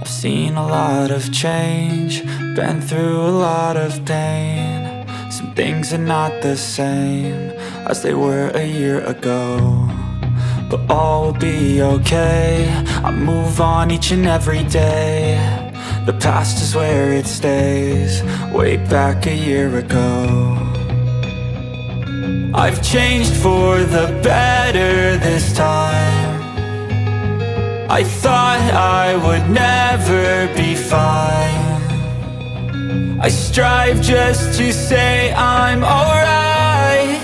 I've seen a lot of change, been through a lot of pain. Some things are not the same as they were a year ago, but all will be okay. I move on each and every day. The past is where it stays, way back a year ago. I've changed for the better this time. I thought I would never be fine. I strive just to say I'm alright,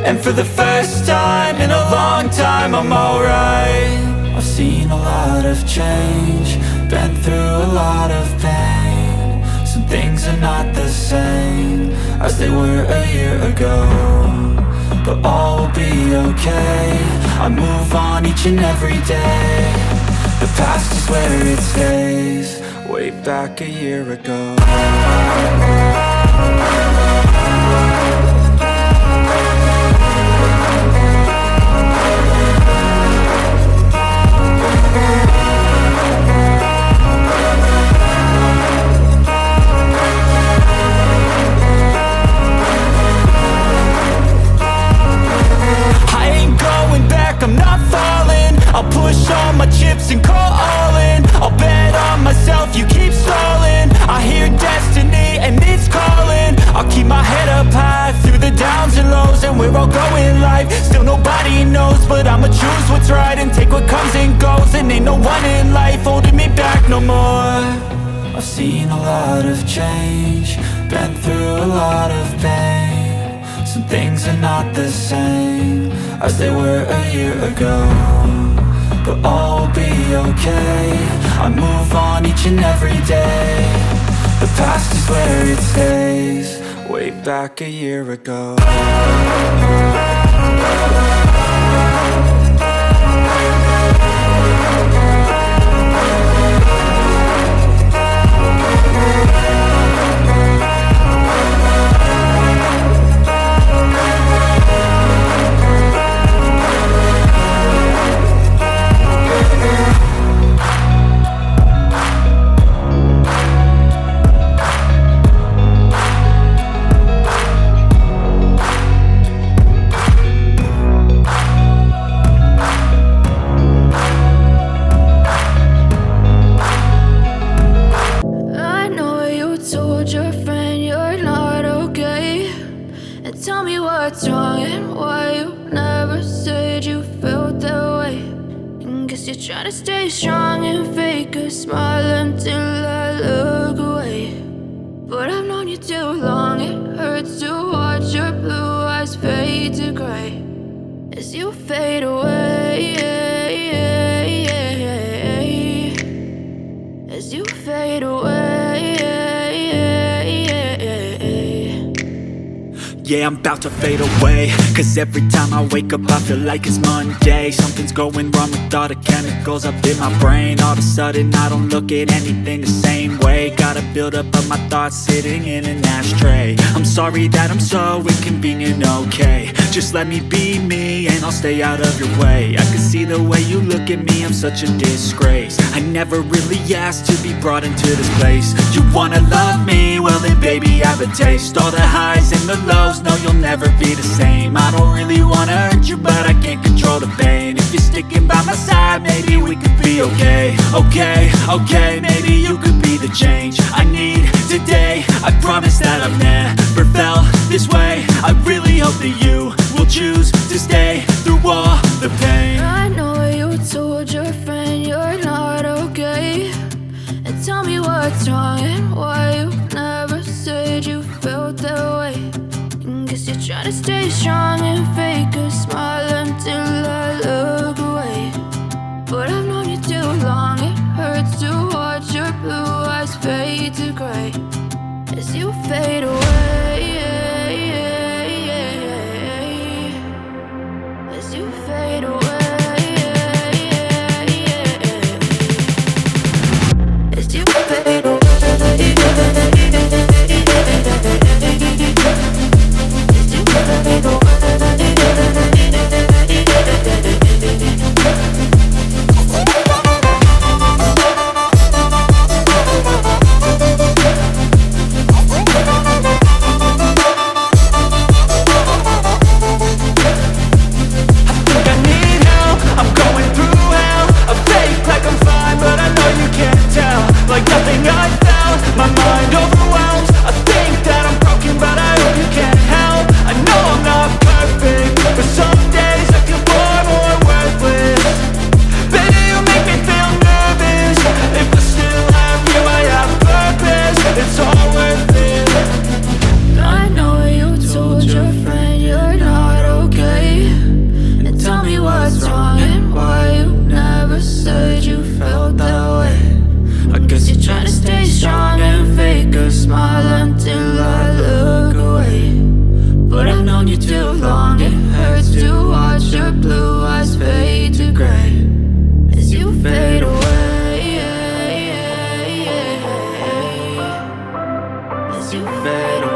and for the first time in a long time I'm alright. I've seen a lot of change, been through a lot of pain. Some things are not the same as they were a year ago, but all will be okay. I move on each and every day. The past is where it stays, way back a year ago. I'm not falling. I'll push all my chips and call all in. I'll bet on myself, you keep stalling. I hear destiny and it's calling. I'll keep my head up high through the downs and lows, and we're all going life. Still nobody knows, but I'ma choose what's right and take what comes and goes. And ain't no one in life holding me back no more. I've seen a lot of change, been through a lot of pain. Some things are not the same as they were a year ago, but all will be okay. I move on each and every day. The past is where it stays, way back a year ago. What's wrong and why you never said you felt that way? And guess you're trying to stay strong and fake a smile until I look away. But I've known you too long, it hurts to watch your blue eyes fade to gray as you fade away, as you fade away. Yeah, I'm about to fade away, cause every time I wake up I feel like it's Monday. Something's going wrong with all the chemicals up in my brain. All of a sudden I don't look at anything the same way. Got a buildup of my thoughts sitting in an ashtray. I'm sorry that I'm so inconvenient, okay. Just let me be me and I'll stay out of your way. I can see the way you look at me, I'm such a disgrace. I never really asked to be brought into this place. You wanna love me? Well then baby I have a taste. All the highs and the lows, no, you'll never be the same. I don't really wanna hurt you, but I can't control the pain. If you're sticking by my side, maybe we could be okay. Okay, maybe you could be the change I need today. I promise that I've never felt this way. I really hope that you will choose to stay through all the pain. I know you told your friend you're not okay, and tell me what's wrong and why you never said you felt that way. Guess you're trying to stay strong and fake a smile until I look away. But I've known you too long, it hurts to watch your blue eyes fade to gray as you fade away, as you fade away, as you fade away. to fade away.